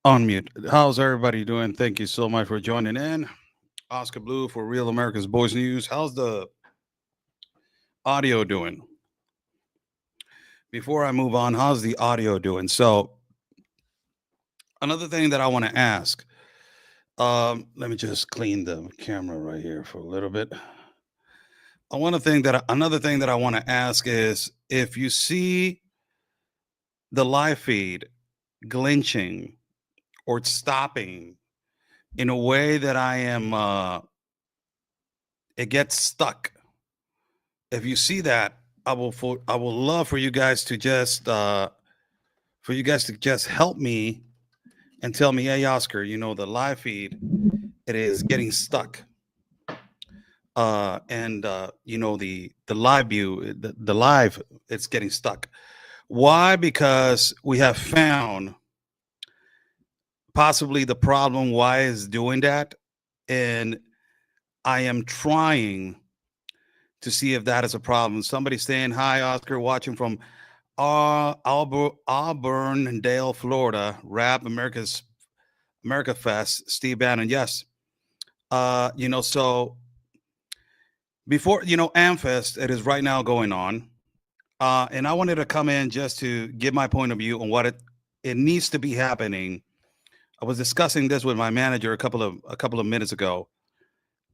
On mute. How's everybody doing? Thank you so much for joining in. Oscar Blue for Real America's Boys News. How's the audio doing? Before I move on, how's the audio doing? So, another thing that I want to ask. Let me just clean the camera right here for a little bit. Another thing that I want to ask is if you see the live feed glitching or stopping in a way that it gets stuck. If you see that, I will love for you guys to just help me and tell me, hey Oscar, the live feed, it is getting stuck. And the live view, the live, it's getting stuck. Why? Because we have found possibly the problem why is doing that, and I am trying to see if that is a problem. Somebody saying hi, Oscar, watching from Auburndale, Florida. Rap America Fest. Steve Bannon, yes. So before Amfest, it is right now going on, and I wanted to come in just to give my point of view on what it needs to be happening. I was discussing this with my manager a couple of minutes ago.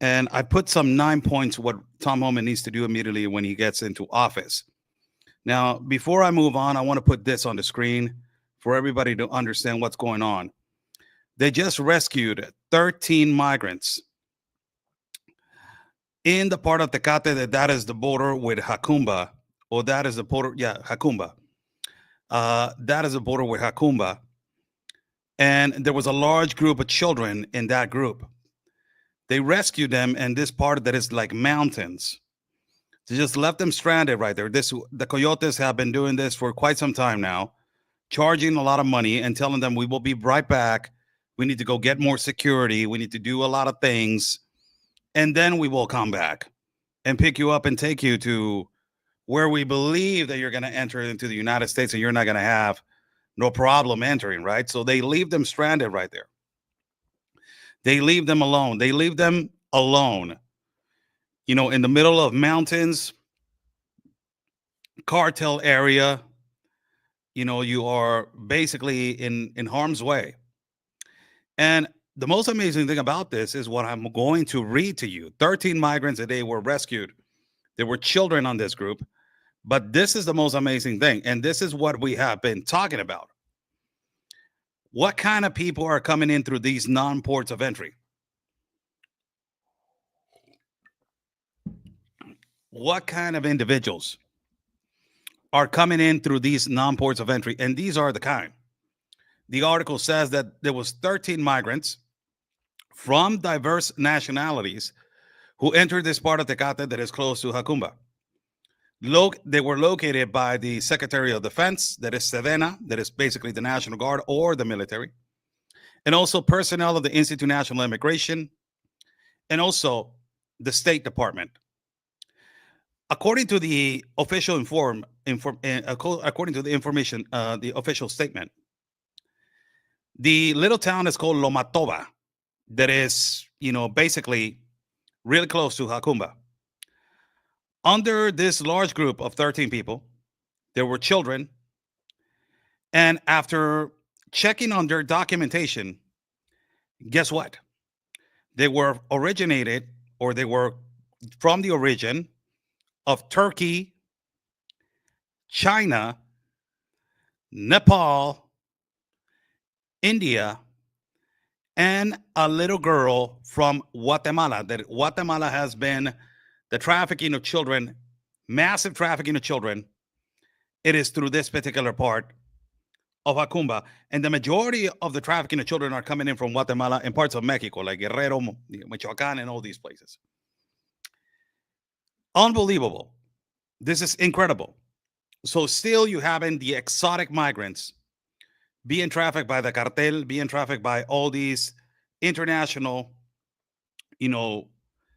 And I put some 9 points what Tom Homan needs to do immediately when he gets into office. Now, before I move on, I want to put this on the screen for everybody to understand what's going on. They just rescued 13 migrants in the part of Tecate that is the border with Jacumba, or that is the border, Jacumba. That is the border with Jacumba. And there was a large group of children in that group. They rescued them in this part that is like mountains. They just left them stranded right there. The coyotes have been doing this for quite some time now, charging a lot of money and telling them we will be right back. We need to go get more security. We need to do a lot of things. And then we will come back and pick you up and take you to where we believe that you're going to enter into the United States and you're not going to have no problem entering, right? So they leave them stranded right there. They leave them alone. They leave them alone, in the middle of mountains, cartel area. You are basically in harm's way. And the most amazing thing about this is what I'm going to read to you. 13 migrants a day were rescued. There were children on this group. But this is the most amazing thing. And this is what we have been talking about. What kind of people are coming in through these non-ports of entry? What kind of individuals are coming in through these non-ports of entry? And these are the kind. The article says that there was 13 migrants from diverse nationalities who entered this part of Tecate that is close to Jacumba. They were located by the Secretary of Defense, that is Sedena, that is basically the National Guard or the military, and also personnel of the Institute of National Immigration, and also the State Department. According to the official according to the information, the official statement, the little town is called Lomatoba, that is, basically really close to Jacumba. Under this large group of 13 people, there were children. And after checking on their documentation, guess what? They were originated, or they were from the origin of Turkey, China, Nepal, India, and a little girl from Guatemala. That Guatemala has been the trafficking of children, massive trafficking of children. It is through this particular part of Acumba. And the majority of the trafficking of children are coming in from Guatemala and parts of Mexico, like Guerrero, Michoacan, and all these places. Unbelievable. This is incredible. So still you having the exotic migrants being trafficked by the cartel, being trafficked by all these international, you know,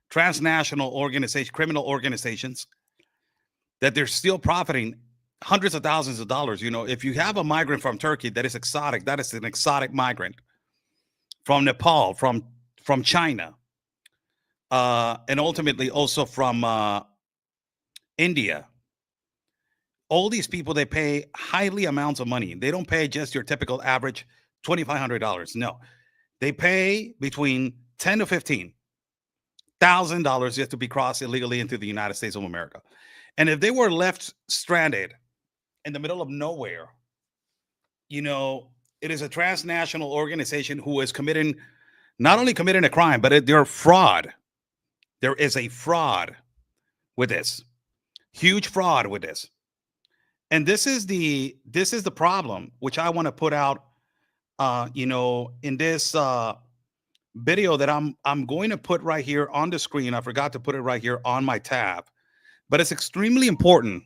transnational organizations, criminal organizations, that they're still profiting hundreds of thousands of dollars. You know, if you have a migrant from Turkey that is exotic, that is an exotic migrant from Nepal, from China, and ultimately also from India. All these people, they pay highly amounts of money. They don't pay just your typical average $2,500. No, they pay between $10,000 to $15,000 just to be crossed illegally into the United States of America. And if they were left stranded in the middle of nowhere, you know, it is a transnational organization who is committing, not only committing a crime, but they're fraud. There is a fraud with this, huge fraud with this. And this is the problem, which I want to put out, you know, in this video that I'm going to put right here on the screen. I forgot to put it right here on my tab, but it's extremely important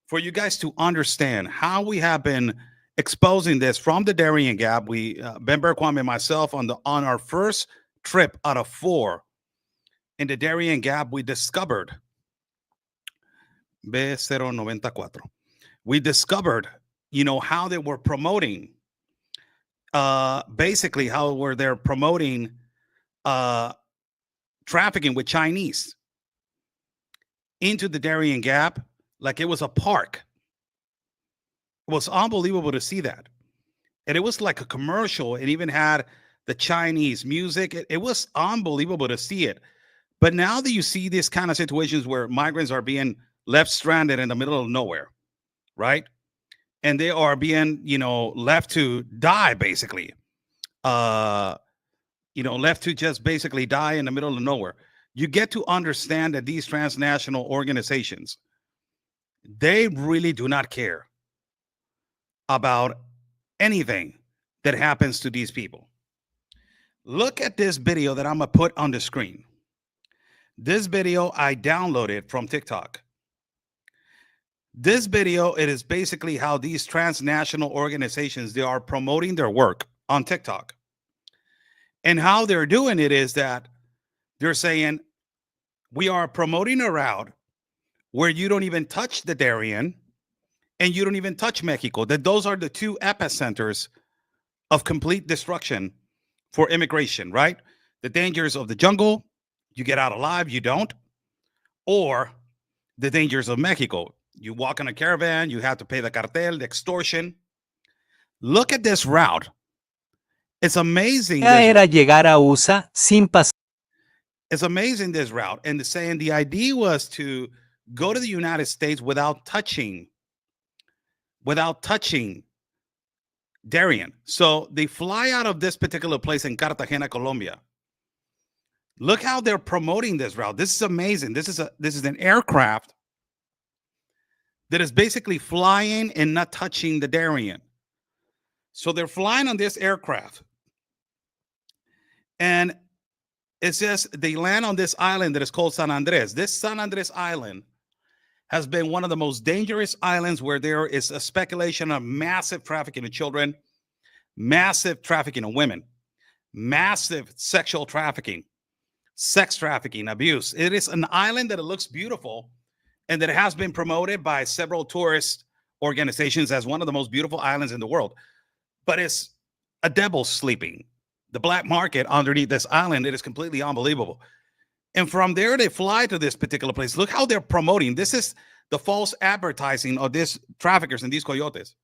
for you guys to understand how we have been exposing this from the Darian Gap. We, Ben Berquam and myself, on our first trip out of 4 in the Darian Gap, we discovered B094. We discovered, you know, how they were promoting, basically how were they promoting trafficking with Chinese into the Darian Gap like it was a park. It was unbelievable to see that. And it was like a commercial. It even had the Chinese music. It was unbelievable to see it. But now that you see these kind of situations where migrants are being left stranded in the middle of nowhere, right? And they are being, you know, left to die, basically. You know, left to just basically die in the middle of nowhere. You get to understand that these transnational organizations, they really do not care about anything that happens to these people. Look at this video that I'm going to put on the screen. This video I downloaded from TikTok. This video, it is basically how these transnational organizations, they are promoting their work on TikTok. And how they're doing it is that they're saying, we are promoting a route where you don't even touch the Darien and you don't even touch Mexico. That those are the 2 epicenters of complete destruction for immigration, right? The dangers of the jungle, you get out alive, you don't. Or the dangers of Mexico. You walk in a caravan, you have to pay the cartel, the extortion. Look at this route. It's amazing. Era llegar a USA sin pasar. It's amazing, this route. And saying the idea was to go to the United States without touching Darien. So they fly out of this particular place in Cartagena, Colombia. Look how they're promoting this route. This is amazing. This is an aircraft that is basically flying and not touching the Darien. So they're flying on this aircraft. And it says they land on this island that is called San Andres. This San Andres Island has been one of the most dangerous islands where there is a speculation of massive trafficking of children, massive trafficking of women, massive sexual trafficking, sex trafficking, abuse. It is an island that it looks beautiful and that has been promoted by several tourist organizations as one of the most beautiful islands in the world. But it's a devil sleeping. The black market underneath this island, it is completely unbelievable. And from there, they fly to this particular place. Look how they're promoting. This is the false advertising of these traffickers and these coyotes,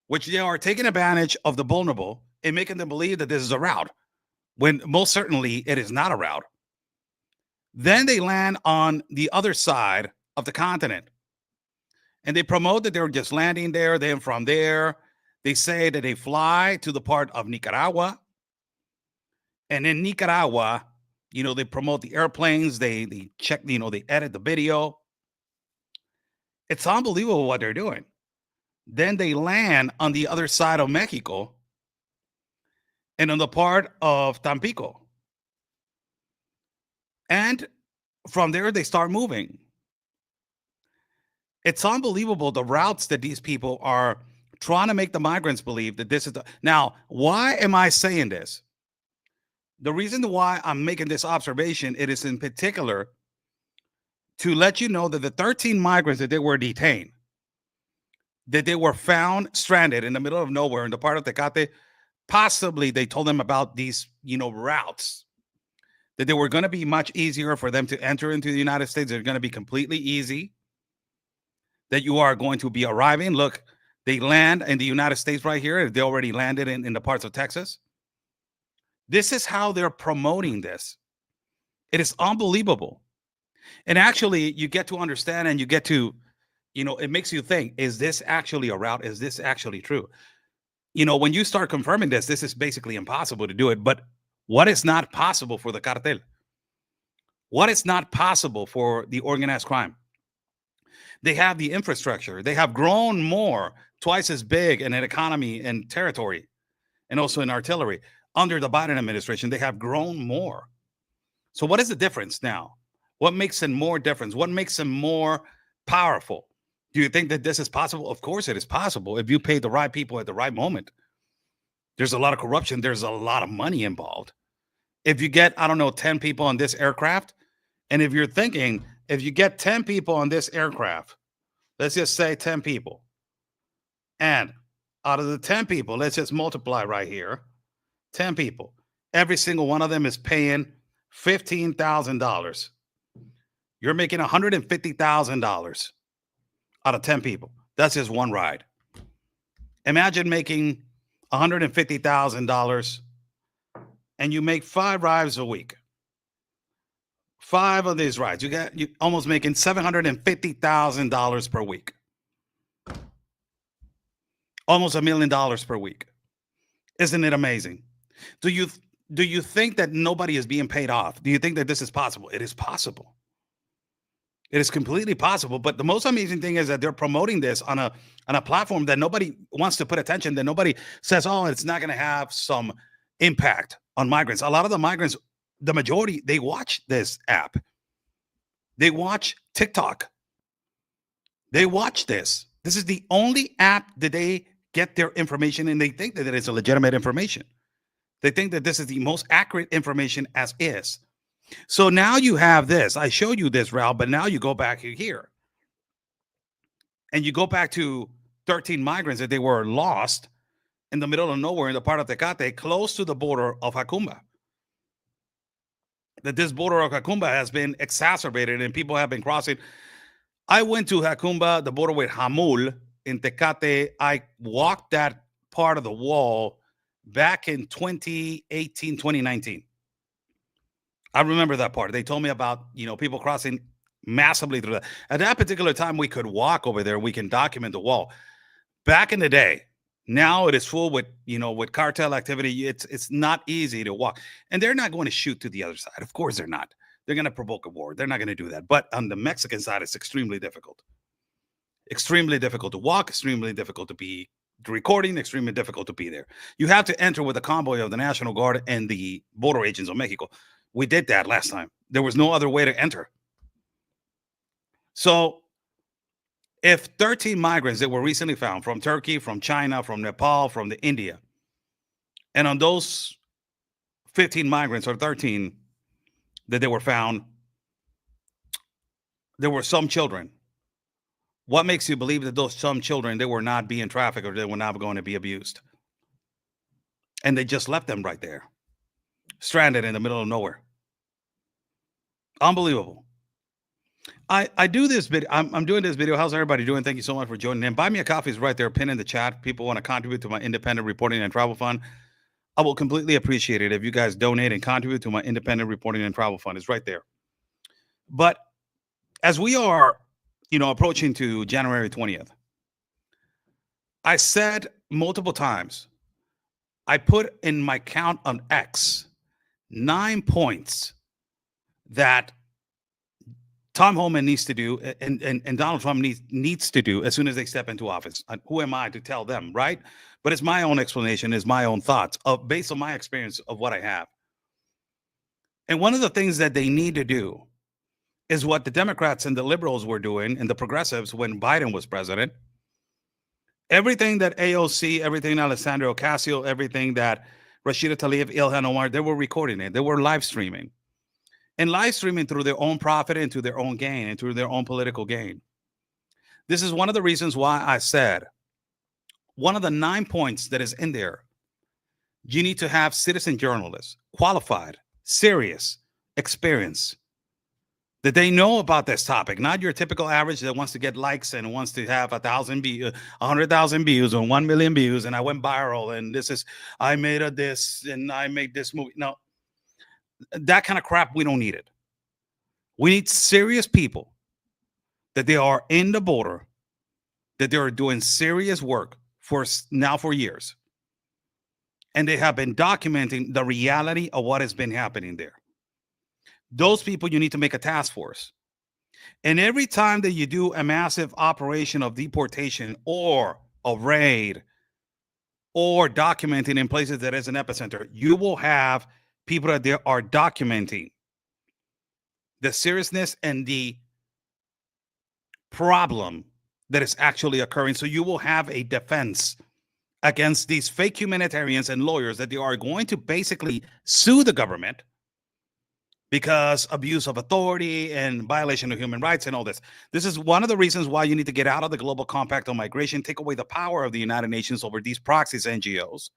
which they are taking advantage of the vulnerable and making them believe that this is a route, when most certainly it is not a route. Then they land on the other side of the continent. And they promote that they're just landing there. Then from there, they say that they fly to the part of Nicaragua. And in Nicaragua, they promote the airplanes. They check, they edit the video. It's unbelievable what they're doing. Then they land on the other side of Mexico and on the part of Tampico. And from there, they start moving. It's unbelievable the routes that these people are trying to make the migrants believe that this is the. Now, why am I saying this? The reason why I'm making this observation, it is in particular to let you know that the 13 migrants that they were detained, that they were found stranded in the middle of nowhere in the part of Tecate, possibly they told them about these, routes, that they were going to be much easier for them to enter into the United States. They're going to be completely easy, that you are going to be arriving. Look, they land in the United States right here. They already landed in the parts of Texas. This is how they're promoting this. It is unbelievable. And actually, you get to understand and you get to, it makes you think, is this actually a route? Is this actually true? When you start confirming this is basically impossible to do it. But what is not possible for the cartel? What is not possible for the organized crime? They have the infrastructure. They have grown more, twice as big in an economy and territory, and also in artillery. Under the Biden administration, they have grown more. So what is the difference now? What makes it more difference? What makes them more powerful? Do you think that this is possible? Of course it is possible if you pay the right people at the right moment. There's a lot of corruption. There's a lot of money involved. If you get, 10 people on this aircraft, and if you're thinking, if you get 10 people on this aircraft, let's just say 10 people, and out of the 10 people, let's just multiply right here, 10 people, every single one of them is paying $15,000. You're making $150,000 out of 10 people. That's just one ride. Imagine making $150,000 and you make 5 rides a week. 5 of these rides, you almost making $750,000 per week. Almost $1 million per week. Isn't it amazing? Do you think that nobody is being paid off? Do you think that this is possible? It is possible. It is completely possible. But the most amazing thing is that they're promoting this on a platform that nobody wants to put attention, that nobody says, oh, it's not going to have some impact on migrants. A lot of the migrants, the majority, they watch this app. They watch TikTok. They watch this. This is the only app that they get their information, and they think that it is a legitimate information. They think that this is the most accurate information as is. So now you have this. I showed you this route, but now you go back here. And you go back to 13 migrants that they were lost in the middle of nowhere in the part of Tecate, close to the border of Jacumba. That this border of Jacumba has been exacerbated and people have been crossing. I went to Jacumba, the border with Jamul in Tecate. I walked that part of the wall back in 2018, 2019. I remember that part. They told me about, people crossing massively through that. At that particular time, we could walk over there. We can document the wall. Back in the day, now it is full with, with cartel activity. It's not easy to walk. And they're not going to shoot to the other side. Of course they're not. They're going to provoke a war. They're not going to do that. But on the Mexican side, it's extremely difficult. Extremely difficult to walk, extremely difficult to be recording, extremely difficult to be there. You have to enter with a convoy of the National Guard and the border agents of Mexico. We did that last time. There was no other way to enter. So if 13 migrants that were recently found from Turkey, from China, from Nepal, from the India, and on those 15 migrants or 13 that they were found, there were some children. What makes you believe that those some children, they were not being trafficked or they were not going to be abused? And they just left them right there, stranded in the middle of nowhere. Unbelievable. I do this video. I'm doing this video. How's everybody doing? Thank you so much for joining in. Buy me a coffee is right there, pinned in the chat. People want to contribute to my independent reporting and travel fund. I will completely appreciate it if you guys donate and contribute to my independent reporting and travel fund. It's right there. But as we are approaching to January 20th. I said multiple times, I put in my count on X 9 points that Tom Homan needs to do and Donald Trump needs to do as soon as they step into office. Who am I to tell them, right? But it's my own explanation, it's my own thoughts based on my experience of what I have. And one of the things that they need to do is what the Democrats and the liberals were doing and the progressives when Biden was president. Everything that AOC, everything Alessandro Ocasio, everything that Rashida Tlaib, Ilhan Omar, they were recording it. They were live streaming. And live streaming through their own profit and to their own gain and through their own political gain. This is one of the reasons why I said one of the 9 points that is in there, you need to have citizen journalists, qualified, serious, experience, that they know about this topic, not your typical average that wants to get likes and wants to have 100,000 views or 1 million views, and I went viral, and I made this, and I made this movie. No, that kind of crap, we don't need it. We need serious people that they are in the border, that they are doing serious work for years. And they have been documenting the reality of what has been happening there. Those people, you need to make a task force. And every time that you do a massive operation of deportation or a raid or documenting in places that is an epicenter, you will have people that there are documenting the seriousness and the problem that is actually occurring. So you will have a defense against these fake humanitarians and lawyers that they are going to basically sue the government because abuse of authority and violation of human rights and all this. This is one of the reasons why you need to get out of the Global Compact on Migration, take away the power of the United Nations over these proxies NGOs.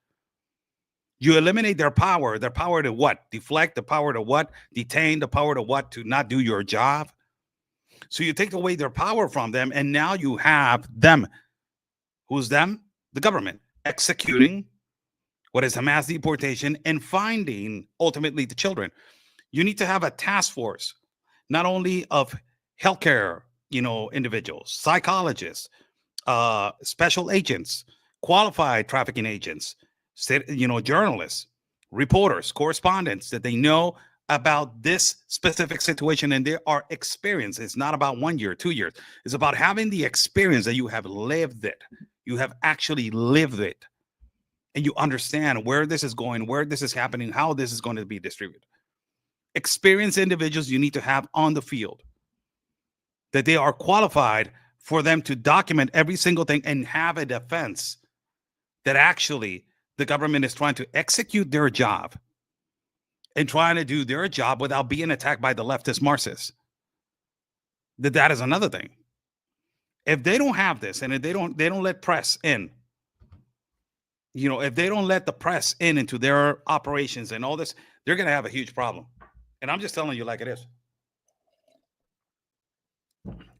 You eliminate their power to what? Deflect, the power to what? Detain, the power to what? To not do your job. So you take away their power from them, and now you have them. Who's them? The government executing what is a mass deportation and finding ultimately the children. You need to have a task force, not only of healthcare, individuals, psychologists, special agents, qualified trafficking agents, journalists, reporters, correspondents, that they know about this specific situation and there are experience. It's not about 1 year, 2 years. It's about having the experience that you have lived it. You have actually lived it. And you understand where this is going, where this is happening, how this is going to be distributed. Experienced individuals you need to have on the field, that they are qualified for them to document every single thing and have a defense that actually the government is trying to execute their job and trying to do their job without being attacked by the leftist Marxists. That is another thing. If they don't have this, and if they don't let press in, if they don't let the press into their operations and all this, they're going to have a huge problem. And I'm just telling you like it is.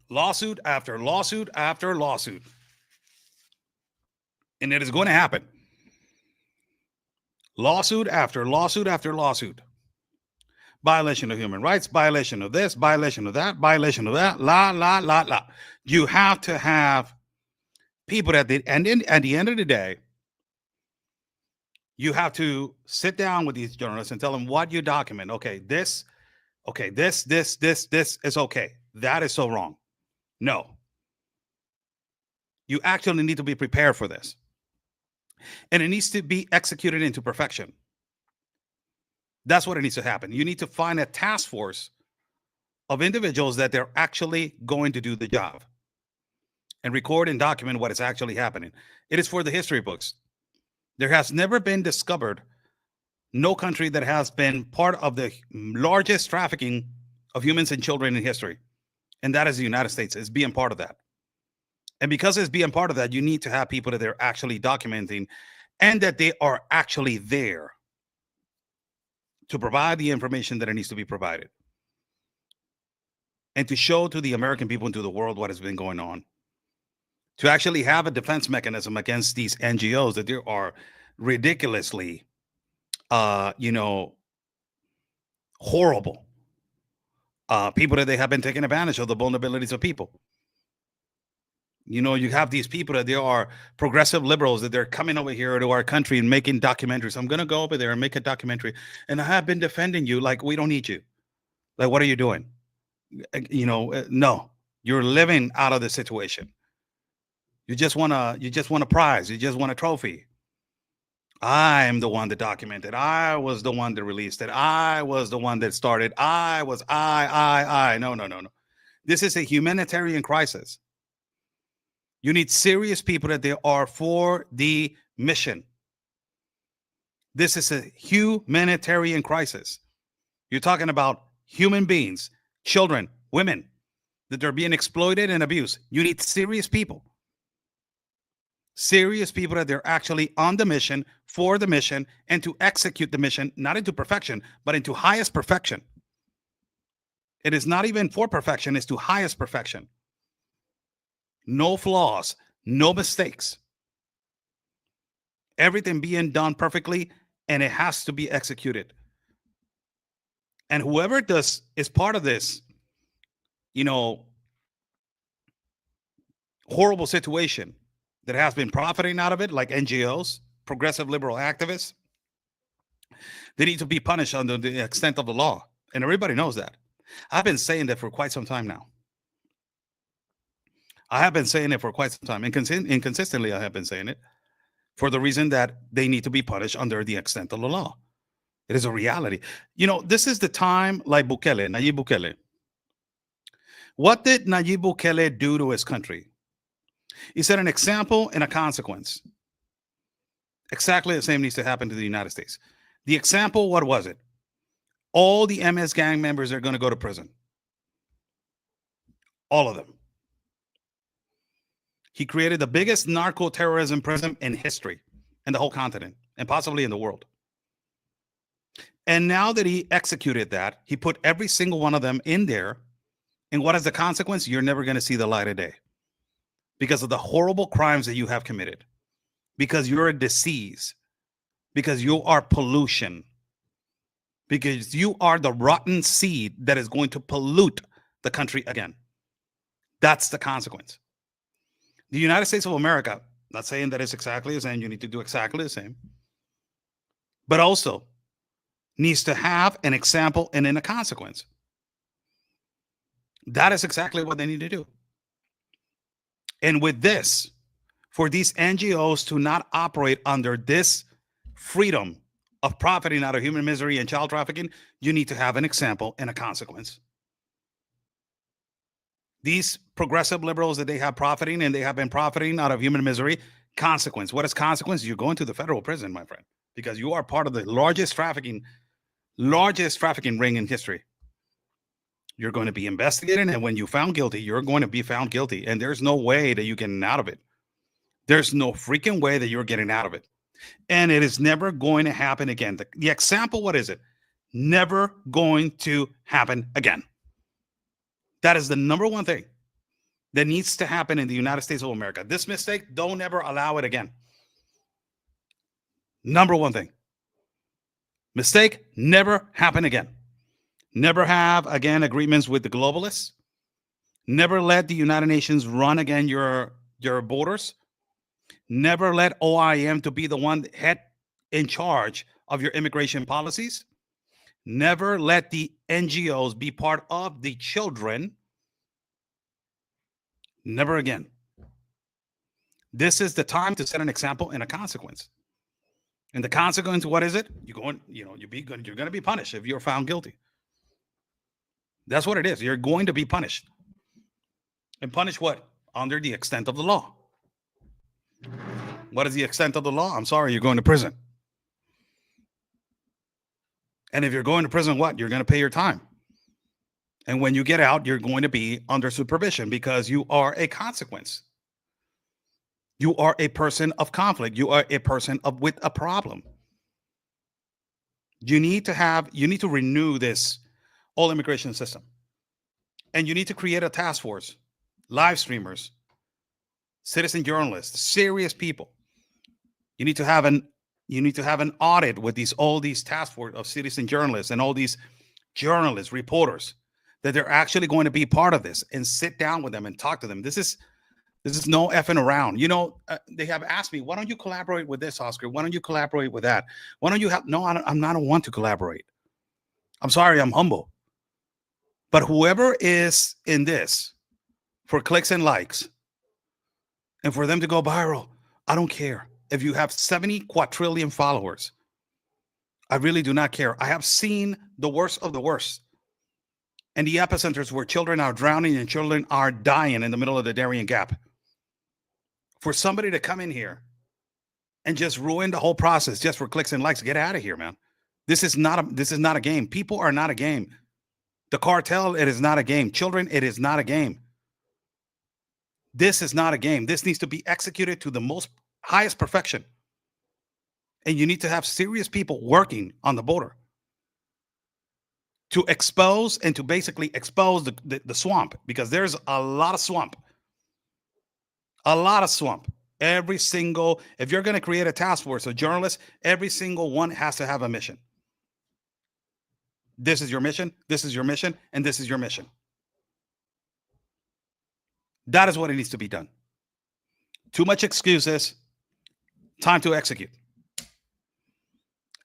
Lawsuit after lawsuit after lawsuit. And it is going to happen. Lawsuit after lawsuit after lawsuit. Violation of human rights, violation of this, violation of that, violation of that, la. You have to have people at the end of the day, you have to sit down with these journalists and tell them what you document. This is okay. That is so wrong. No. You actually need to be prepared for this. And it needs to be executed into perfection. That's what it needs to happen. You need to find a task force of individuals that they're actually going to do the job and record and document what is actually happening. It is for the history books. There has never been discovered no country that has been part of the largest trafficking of humans and children in history. And that is the United States. It's being part of that. And because it's being part of that, you need to have people that they're actually documenting and that they are actually there to provide the information that it needs to be provided and to show to the American people and to the world what has been going on. To actually have a defense mechanism against these NGOs that there are ridiculously, horrible people that they have been taking advantage of the vulnerabilities of people. You have these people that they are progressive liberals that they're coming over here to our country and making documentaries. I'm going to go over there and make a documentary. And I have been defending you like we don't need you. Like, what are you doing? No, you're living out of the situation. You just want a prize. You just want a trophy. I am the one that documented. I was the one that released it. I was the one that started. I. No, no, no, no. This is a humanitarian crisis. You need serious people that they are for the mission. This is a humanitarian crisis. You're talking about human beings, children, women, that they're being exploited and abused. You need serious people. Serious people that they're actually on the mission, for the mission, and to execute the mission, not into perfection, but into highest perfection. It is not even for perfection, it's to highest perfection. No flaws, no mistakes. Everything being done perfectly, and it has to be executed. And whoever is part of this, horrible situation that has been profiting out of it, like NGOs, progressive liberal activists, they need to be punished under the extent of the law. And everybody knows that. I've been saying that for quite some time now. I have been saying it for quite some time. Inconsistently, I have been saying it for the reason that they need to be punished under the extent of the law. It is a reality. This is the time like Nayib Bukele. What did Nayib Bukele do to his country? He set an example and a consequence. Exactly the same needs to happen to the United States. The example, what was it? All the MS gang members are going to go to prison. All of them. He created the biggest narco-terrorism prison in history, in the whole continent, and possibly in the world. And now that he executed that, he put every single one of them in there. And what is the consequence? You're never going to see the light of day because of the horrible crimes that you have committed, because you're a disease, because you are pollution, because you are the rotten seed that is going to pollute the country again. That's the consequence. The United States of America, not saying that it's exactly the same, you need to do exactly the same, but also needs to have an example and then a consequence. That is exactly what they need to do. And with this, for these NGOs to not operate under this freedom of profiting out of human misery and child trafficking, you need to have an example and a consequence. These progressive liberals that they have profiting and they have been profiting out of human misery, consequence. What is consequence? You're going to the federal prison, my friend, because you are part of the largest trafficking ring in history. You're going to be investigated, and when you found guilty, you're going to be found guilty, and there's no way that you get out of it. There's no freaking way that you're getting out of it. And it is never going to happen again. The example, what is it? Never going to happen again. That is the number one thing that needs to happen in the United States of America. This mistake, don't ever allow it again. Number one thing. Mistake, never happen again. Never have again agreements with the globalists. Never let the United Nations run again your borders. Never let OIM to be the one head in charge of your immigration policies. Never let the NGOs be part of the children. Never again. This is the time to set an example and a consequence. And the consequence, what is it? You're going to be punished if you're found guilty. That's what it is. You're going to be punished. And punished what? Under the extent of the law. What is the extent of the law? I'm sorry, you're going to prison. And if you're going to prison, what? You're going to pay your time. And when you get out, you're going to be under supervision because you are a consequence. You are a person of conflict. You are a person with a problem. You need to renew this whole immigration system. And you need to create a task force, live streamers, citizen journalists, serious people. You need to have an audit with all these task force of citizen journalists and all these journalists, reporters, that they're actually going to be part of this and sit down with them and talk to them. This This is no effing around. You know, they have asked me, why don't you collaborate with this, Oscar? Why don't you collaborate with that? Why don't you have? No, I'm not a one to collaborate. I'm sorry, I'm humble. But whoever is in this for clicks and likes and for them to go viral, I don't care. If you have 70 quadrillion followers, I really do not care. I have seen the worst of the worst. And the epicenters where children are drowning and children are dying in the middle of the Darian Gap. For somebody to come in here and just ruin the whole process just for clicks and likes, get out of here, man. This is not a game. People are not a game. The cartel, it is not a game. Children, it is not a game. This is not a game. This needs to be executed to the most highest perfection. And you need to have serious people working on the border to expose and to basically expose the swamp, because there's a lot of swamp. A lot of swamp. Every single, if you're going to create a task force of journalists, every single one has to have a mission. This is your mission, this is your mission, and this is your mission. That is what it needs to be done. Too much excuses, time to execute.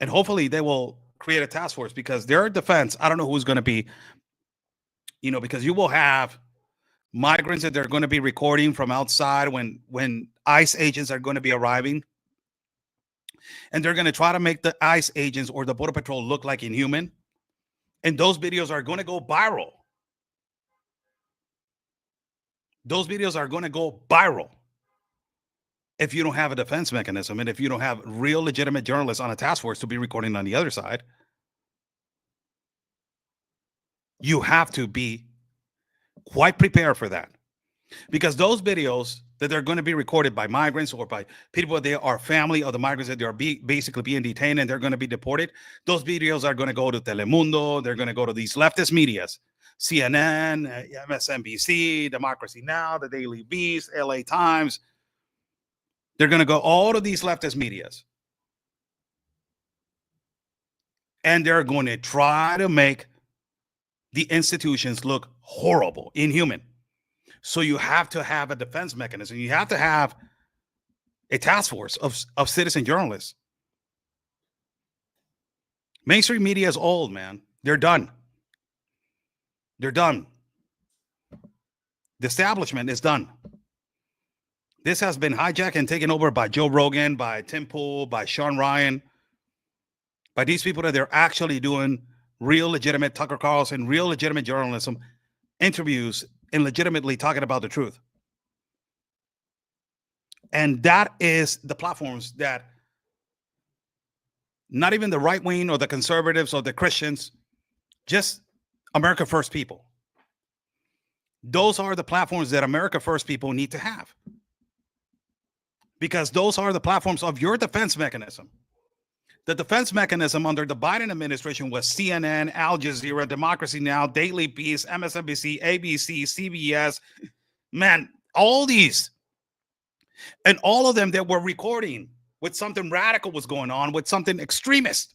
And hopefully they will create a task force, because their defense, I don't know who's going to be, you know, because you will have migrants that they're going to be recording from outside when ICE agents are going to be arriving. And they're going to try to make the ICE agents or the Border Patrol look like inhuman. And those videos are going to go viral. Those videos are going to go viral if you don't have a defense mechanism and if you don't have real legitimate journalists on a task force to be recording on the other side. You have to be quite prepared for that, because those videos that they're going to be recorded by migrants or by people that are family of the migrants that they are basically being detained and they're going to be deported, those videos are going to go to Telemundo. They're going to go to these leftist medias, CNN, MSNBC, Democracy Now!, the Daily Beast, LA Times. They're going to go all of these leftist medias. And they're going to try to make the institutions look horrible, inhuman. So you have to have a defense mechanism. You have to have a task force of citizen journalists. Mainstream media is old, man. They're done. They're done. The establishment is done. This has been hijacked and taken over by Joe Rogan, by Tim Pool, by Sean Ryan, by these people that they're actually doing real legitimate Tucker Carlson, real legitimate journalism, interviews, and legitimately talking about the truth. And that is the platforms that not even the right wing or the conservatives or the Christians, just America First people. Those are the platforms that America First people need to have, because those are the platforms of your defense mechanism. The defense mechanism under the Biden administration was CNN, Al Jazeera, Democracy Now!, Daily Beast, MSNBC, ABC, CBS, man, all these. And all of them that were recording with something radical was going on, with something extremist.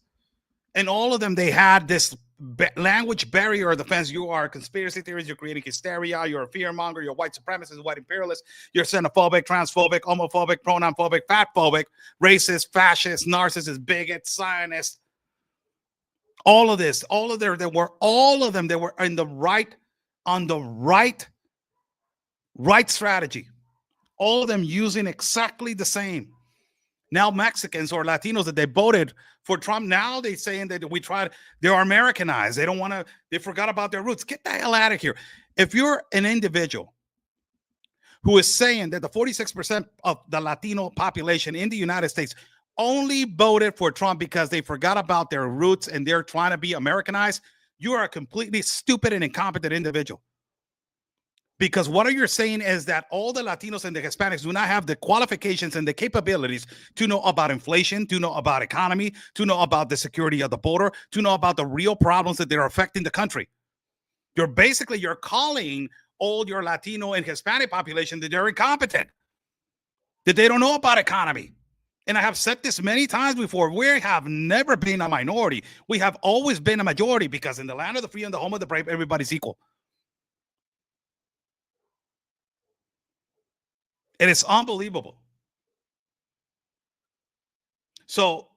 And all of them, they had this language barrier of defense. You are a conspiracy theorist, you're creating hysteria, you're a fearmonger, you're a white supremacist, white imperialist, you're xenophobic, transphobic, homophobic, pronoun-phobic, fat-phobic, racist, fascist, narcissist, bigot, Zionist. All of this, all of them, they were in the right, on the right strategy. All of them using exactly the same. Now Mexicans or Latinos that they voted for Trump, now they're saying that they're Americanized. They don't want to, they forgot about their roots. Get the hell out of here. If you're an individual who is saying that the 46% of the Latino population in the United States only voted for Trump because they forgot about their roots and they're trying to be Americanized, you are a completely stupid and incompetent individual. Because what you're saying is that all the Latinos and the Hispanics do not have the qualifications and the capabilities to know about inflation, to know about economy, to know about the security of the border, to know about the real problems that they're affecting the country. You're calling all your Latino and Hispanic population that they're incompetent, that they don't know about economy. And I have said this many times before, we have never been a minority. We have always been a majority, because in the land of the free and the home of the brave, everybody's equal. It is unbelievable. So,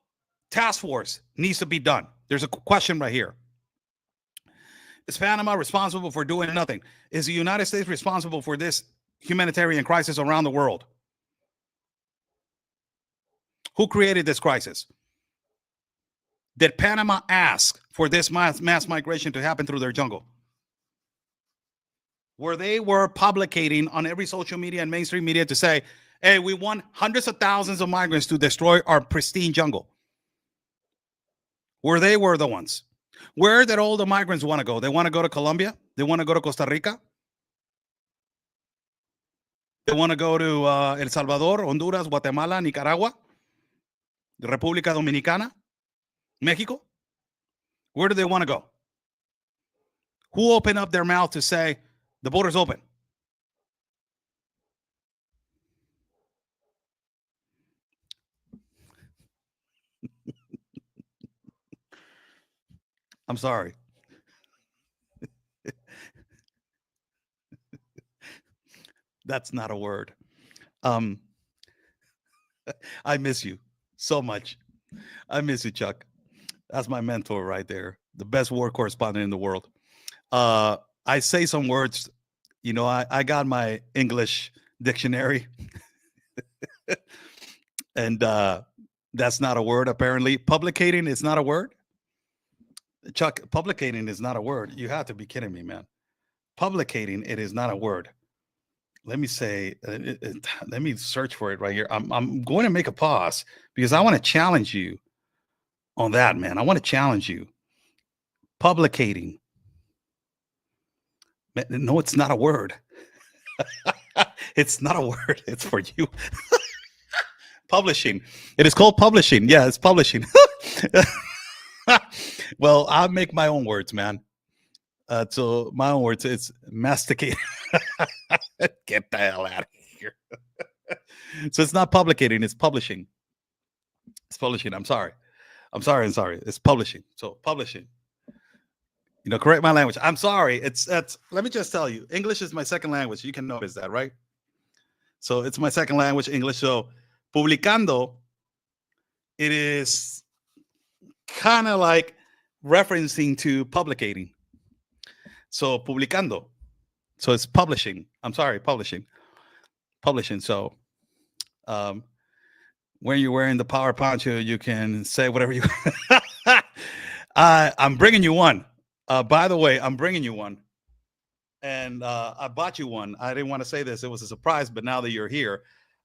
task force needs to be done. There's a question right here. Is Panama responsible for doing nothing? Is the United States responsible for this humanitarian crisis around the world? Who created this crisis? Did Panama ask for this mass migration to happen through their jungle? Where they were publicating on every social media and mainstream media to say, hey, we want hundreds of thousands of migrants to destroy our pristine jungle. Where they were the ones. Where did all the migrants want to go? They want to go to Colombia? They want to go to Costa Rica? They want to go to El Salvador, Honduras, Guatemala, Nicaragua, República Dominicana, Mexico? Where do they want to go? Who opened up their mouth to say the border's open? I'm sorry. That's not a word. I miss you so much. I miss you, Chuck. That's my mentor right there. The best war correspondent in the world. I say some words, I got my English dictionary. And that's not a word, apparently. Publicating is not a word. Chuck, publicating is not a word. You have to be kidding me, man. Publicating, it is not a word. Let me say, let me search for it right here. I'm going to make a pause because I want to challenge you on that, man. I want to challenge you. Publicating. No, it's not a word. It's not a word. It's for you. Publishing. It is called publishing. Yeah, it's publishing. Well, I'll make my own words, man. So my own words, it's masticate. Get the hell out of here. So it's not publicating, it's publishing. It's publishing. I'm sorry. It's publishing. So publishing. Correct my language. I'm sorry. Let me just tell you, English is my second language. You can notice that, right? So it's my second language, English. So publicando, it is kind of like referencing to publicating. So publicando. So it's publishing. I'm sorry, publishing. So when you're wearing the power poncho, you can say whatever you I'm bringing you one. By the way, I'm bringing you one. And I bought you one. I didn't want to say this. It was a surprise, but now that you're here,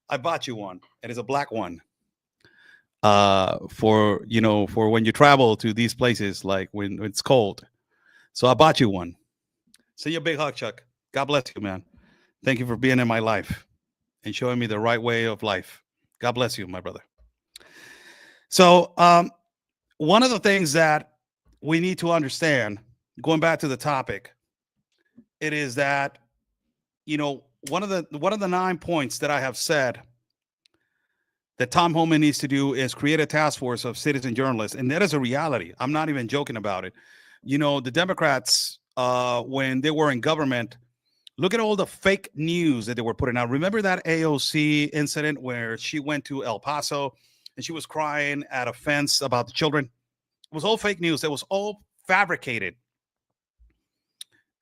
I bought you one. It is a black one. For when you travel to these places, like when it's cold. So I bought you one. Send you a big hug, Chuck. God bless you, man. Thank you for being in my life and showing me the right way of life. God bless you, my brother. So one of the things that we need to understand, going back to the topic, it is that, one of the 9 points that I have said that Tom Homan needs to do is create a task force of citizen journalists. And that is a reality. I'm not even joking about it. The Democrats, when they were in government, look at all the fake news that they were putting out. Remember that AOC incident where she went to El Paso and she was crying at a fence about the children? It was all fake news. It was all fabricated.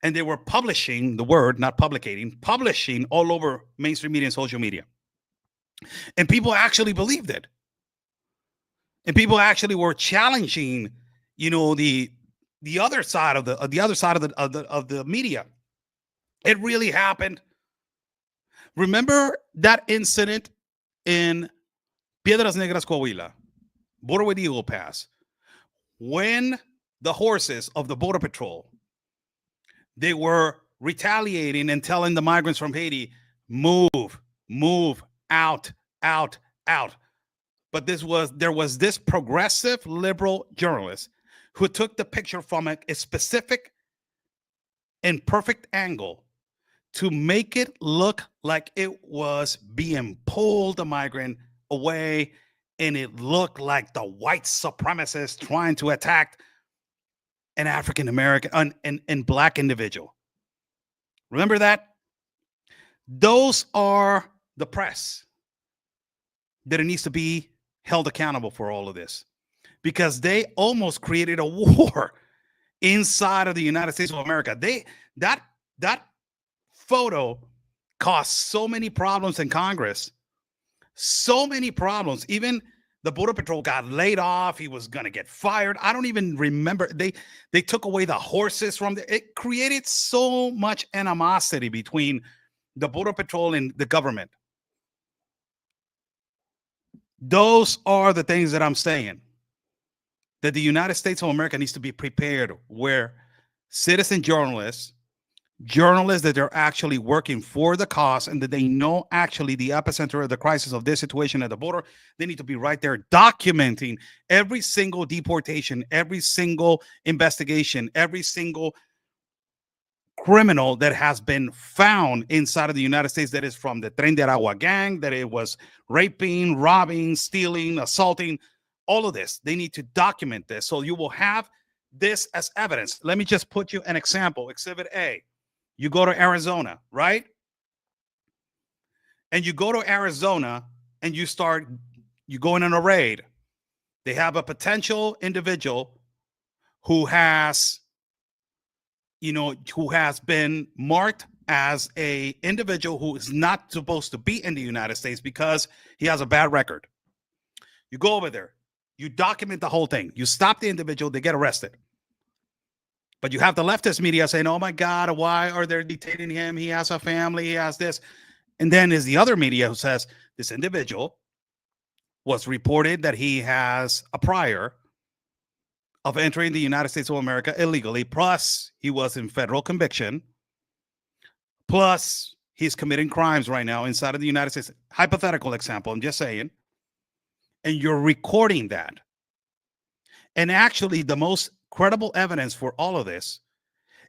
And they were publishing the word, not publicating, publishing all over mainstream media and social media. And people actually believed it. And people actually were challenging, the other side of the media. It really happened. Remember that incident in Piedras Negras, Coahuila, border with Eagle Pass, when the horses of the Border Patrol, they were retaliating and telling the migrants from Haiti, move, out. But there was this progressive liberal journalist who took the picture from a specific and perfect angle to make it look like it was being pulled, the migrant, away, and it looked like the white supremacists trying to attack an African American and black individual. Remember that? Those are the press that it needs to be held accountable for all of this, because they almost created a war inside of the United States of America. That photo caused so many problems in Congress, so many problems. Even the Border Patrol got laid off. He was going to get fired. I don't even remember. They took away the horses from it created so much animosity between the Border Patrol and the government. Those are the things that I'm saying, that the United States of America needs to be prepared, where citizen journalists that are actually working for the cause and that they know actually the epicenter of the crisis of this situation at the border, they need to be right there documenting every single deportation, every single investigation, every single criminal that has been found inside of the United States that is from the Tren de Aragua gang, that it was raping, robbing, stealing, assaulting, all of this. They need to document this. So you will have this as evidence. Let me just put you an example. Exhibit A. You go to Arizona, right? And you go to Arizona and you go in on a raid. They have a potential individual who has been marked as a individual who is not supposed to be in the United States because he has a bad record. You go over there, you document the whole thing, you stop the individual, they get arrested. But you have the leftist media saying, oh my God, why are they detaining him? He has a family, he has this. And then there's the other media who says this individual was reported that he has a prior of entering the United States of America illegally, plus he was in federal conviction, plus he's committing crimes right now inside of the United States. Hypothetical example, I'm just saying. And you're recording that. And actually, the most credible evidence for all of this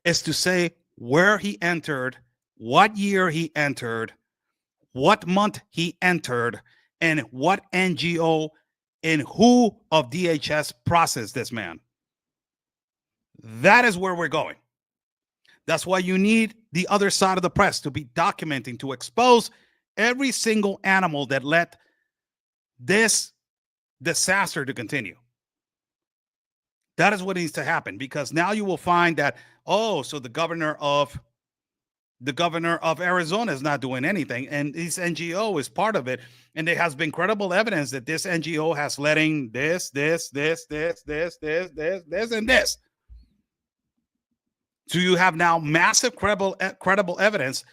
is to say where he entered, what year he entered, what month he entered, and what NGO and who of DHS processed this man. That is where we're going. That's why you need the other side of the press to be documenting, to expose every single animal that led this disaster to continue. That is what needs to happen, because now you will find that, so the governor of Arizona is not doing anything, and this NGO is part of it. And there has been credible evidence that this NGO has letting this, and this. So you have now massive credible evidence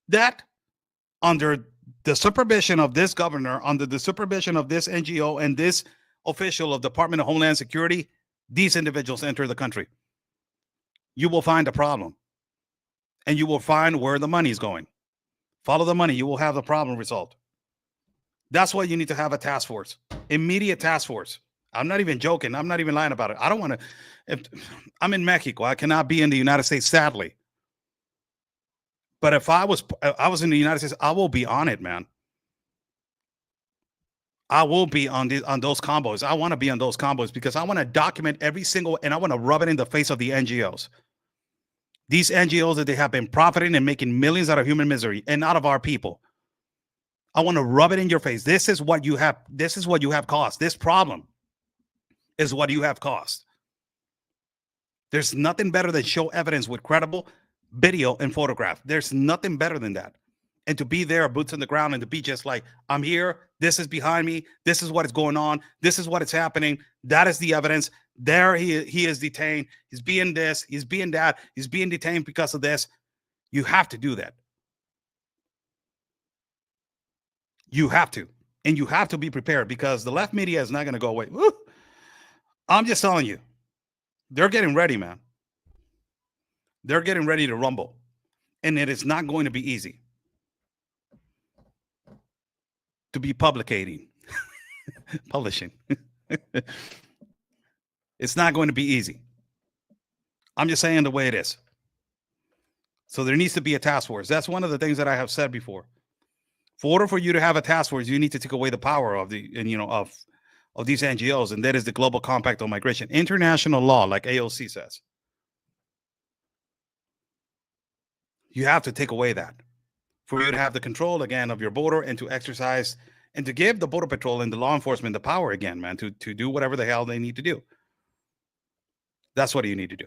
that under the supervision of this governor, under the supervision of this NGO and this official of Department of Homeland Security, these individuals enter the country. You will find a problem. And you will find where the money is going. Follow the money. You will have the problem resolved. That's why you need to have a task force, immediate task force. I'm not even joking. I'm not even lying about it. I don't want to. I'm in Mexico. I cannot be in the United States, sadly. But if I was in the United States, I will be on it, man. I will be on those combos. I want to be on those combos because I want to document every single, and I want to rub it in the face of the NGOs. These NGOs that they have been profiting and making millions out of human misery and out of our people. I want to rub it in your face. This is what you have. This is what you have caused. This problem is what you have caused. There's nothing better than show evidence with credible video and photograph. There's nothing better than that. And to be there, boots on the ground, and to be just like, I'm here. This is behind me. This is what is going on. This is what is happening. That is the evidence. There he is detained. He's being this. He's being that. He's being detained because of this. You have to do that. You have to. And you have to be prepared, because the left media is not going to go away. Woo! I'm just telling you. They're getting ready, man. They're getting ready to rumble. And it is not going to be easy to be publishing. It's not going to be easy. I'm just saying the way it is. So there needs to be a task force. That's one of the things that I have said before. For order for you to have a task force, you need to take away the power of these NGOs, and that is the Global Compact on Migration, international law, like AOC says. You have to take away that. for you to have the control again of your border and to exercise and to give the border patrol and the law enforcement the power again, man, to do whatever the hell they need to do. That's what you need to do.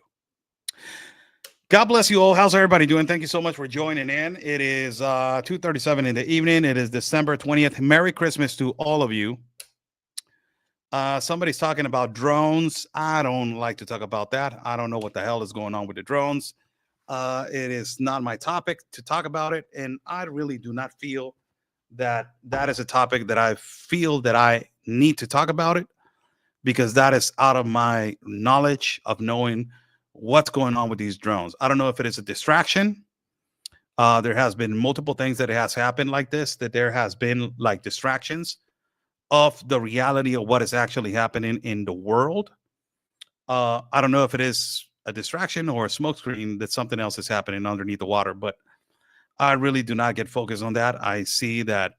God bless you all. How's everybody doing? Thank you so much for joining in. It is 2:37 in the evening. It is December 20th. Merry Christmas to all of you. Somebody's talking about drones. I don't like to talk about that. I don't know what the hell is going on with the drones. It is not my topic to talk about it, and I really do not feel that that is a topic that I feel that I need to talk about it, because that is out of my knowledge of knowing what's going on with these drones. I don't know if it is a distraction. There has been multiple things that has happened like this, that there has been like distractions of the reality of what is actually happening in the world. I don't know if it is a distraction or a smokescreen that something else is happening underneath the water, but I really do not get focused on that. I see that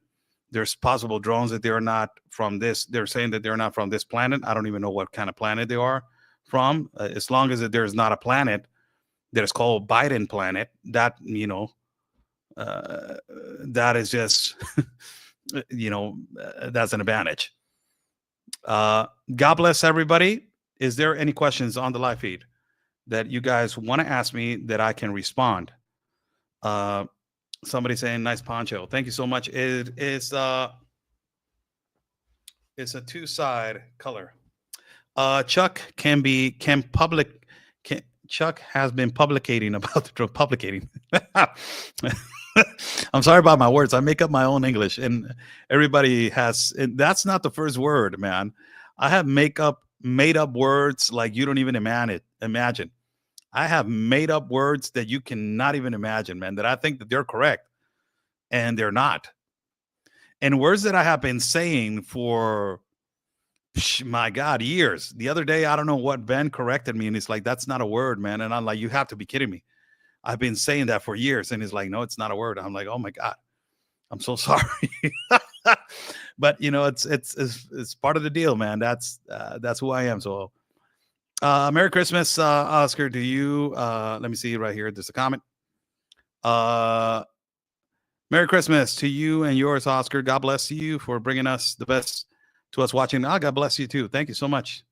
there's possible drones that they're not from this. They're saying that they're not from this planet. I don't even know what kind of planet they are from. As long as there's not a planet that is called Biden planet, that, that is just, that's an advantage. God bless everybody. Is there any questions on the live feed that you guys want to ask me that I can respond? Somebody saying nice poncho. Thank you so much. It's a two-side color. Chuck Chuck has been publicating about the publicating. I'm sorry about my words. I make up my own English, and everybody has. And that's not the first word, man. I have made up words like you don't even imagine. I have made up words that you cannot even imagine, man, that I think that they're correct, and they're not. And words that I have been saying for, my God, years. The other day, I don't know what, Ben corrected me, and he's like, that's not a word, man. And I'm like, you have to be kidding me. I've been saying that for years. And he's like, no, it's not a word. I'm like, oh my God, I'm so sorry. But it's part of the deal, man. That's who I am. So Merry Christmas, Oscar, to you. Let me see right here. There's a comment. Merry Christmas to you and yours, Oscar. God bless you for bringing us the best to us watching. God bless you too. Thank you so much.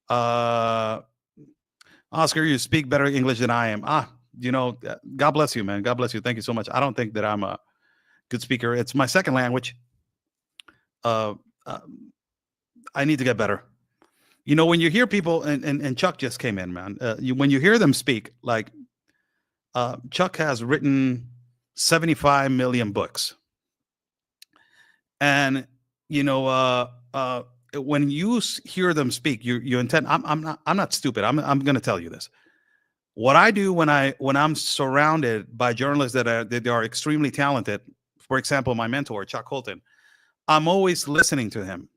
Oscar, you speak better English than I am. God bless you, man. God bless you. Thank you so much. I don't think that I'm a good speaker. It's my second language. I need to get better. When you hear people, and Chuck just came in, man. When you hear them speak, like Chuck has written 75 million books, and when you hear them speak, you intend. I'm not stupid. I'm going to tell you this. What I do when I'm surrounded by journalists that are extremely talented. For example, my mentor Chuck Holton. I'm always listening to him.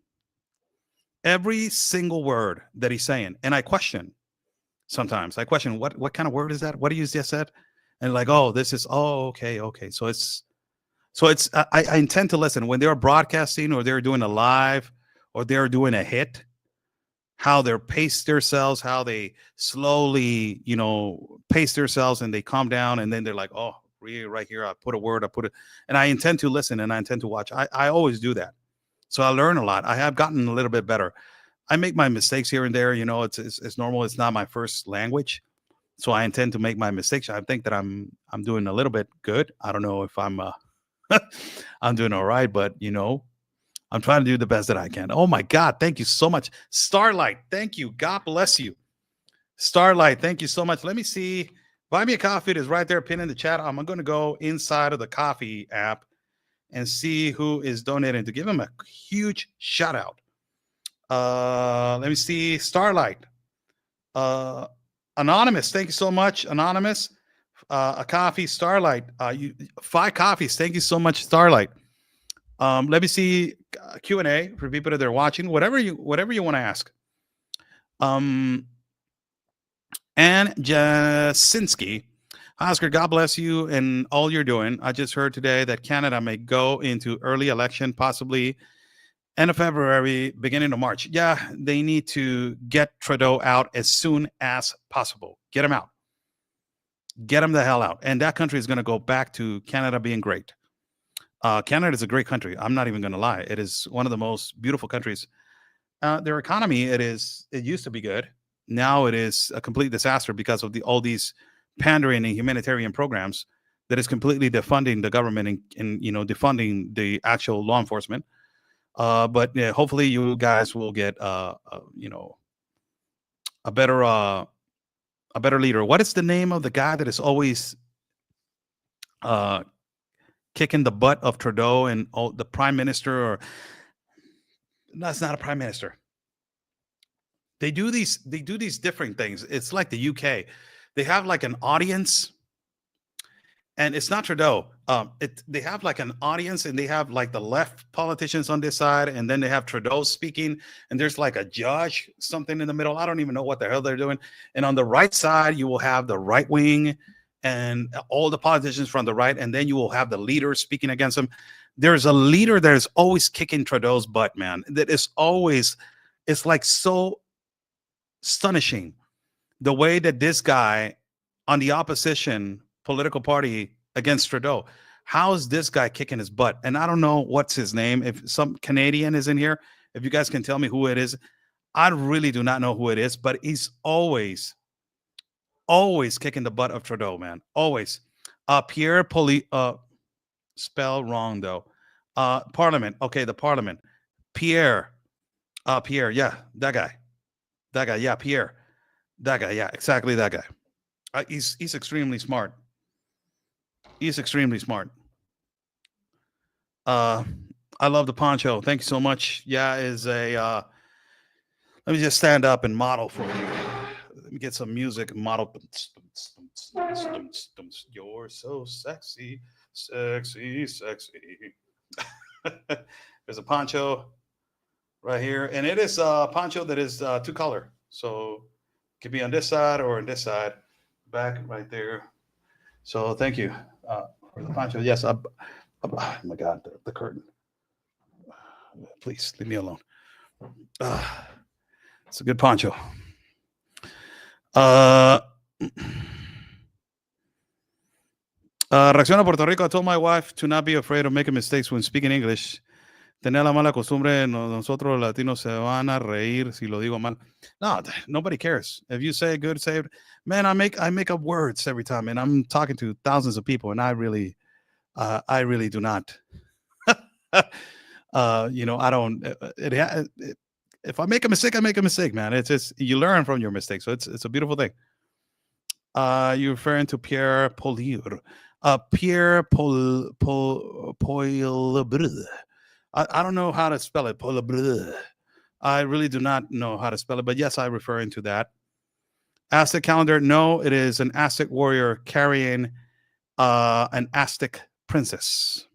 Every single word that he's saying, and I question. Sometimes I question what kind of word is that? What do you just said? And like, okay. So I intend to listen when they're broadcasting or they're doing a live or they're doing a hit, how they pace themselves, how they slowly, pace themselves and they calm down. And then they're like, oh, right here, I put a word, and I intend to listen and I intend to watch. I always do that. So I learn a lot. I have gotten a little bit better. I make my mistakes here and there. It's normal. It's not my first language. So I intend to make my mistakes. I think that I'm doing a little bit good. I don't know if I'm I'm doing all right, but I'm trying to do the best that I can. Oh my God, thank you so much. Starlight, thank you. God bless you. Starlight, thank you so much. Let me see. Buy Me a Coffee is right there, pinned in the chat. I'm going to go inside of the coffee app and see who is donating to give him a huge shout out. Let me see. Starlight. Anonymous, thank you so much. Anonymous. A coffee. Starlight. 5 coffees. Thank you so much, Starlight. Let me see Q&A for people that are watching. Whatever you want to ask. Ann Jasinski. Oscar, God bless you and all you're doing. I just heard today that Canada may go into early election, possibly end of February, beginning of March. Yeah, they need to get Trudeau out as soon as possible. Get him out. Get them the hell out. And that country is going to go back to Canada being great. Canada is a great country. I'm not even going to lie. It is one of the most beautiful countries. Their economy, it used to be good. Now it is a complete disaster because of all these pandering and humanitarian programs that is completely defunding the government and defunding the actual law enforcement. But yeah, hopefully you guys will get a better leader. What is the name of the guy that is always uh, kicking the butt of Trudeau and the prime minister? Or that's not a prime minister. They do these different things. It's like the UK. They have like an audience, and it's not Trudeau. They have like an audience, and they have like the left politicians on this side, and then they have Trudeau speaking, and there's like a judge, something in the middle. I don't even know what the hell they're doing. And on the right side, you will have the right wing and all the politicians from the right, and then you will have the leader speaking against them. There's a leader that is always kicking Trudeau's butt, man. That is always, it's like so astonishing the way that this guy on the opposition political party against Trudeau, how is this guy kicking his butt? And I don't know what's his name. If some Canadian is in here, if you guys can tell me who it is, I really do not know who it is, but he's always kicking the butt of Trudeau, man. Always. Pierre spell wrong though. Parliament. Okay, the Parliament. Pierre. Pierre, yeah, that guy. Yeah, Pierre. That guy, yeah, exactly that guy. He's extremely smart. He's extremely smart. I love the poncho. Thank you so much. Yeah, is a let me just stand up and model for you. Let me get some music and model. You're so sexy, sexy, sexy. There's a poncho right here, and it is a poncho that is two color, so it could be on this side or on this side. Back right there. So thank you for the poncho. Yes, oh my God, the curtain. Please leave me alone. It's a good poncho. Reacción a Puerto Rico. I told my wife to not be afraid of making mistakes when speaking English. Tener la mala costumbre, nosotros latinos se van a reír si lo digo mal. No, nobody cares. If you say good, say it. Man, I make up words every time, and I'm talking to thousands of people, and I really do not. I don't. If I make a mistake, I make a mistake, man. It's just you learn from your mistakes, so it's a beautiful thing. You're referring to Pierre Polier. Pierre Polier. I don't know how to spell it. I really do not know how to spell it, but yes, I'm referring to that. Aztec calendar. No, it is an Aztec warrior carrying an Aztec princess.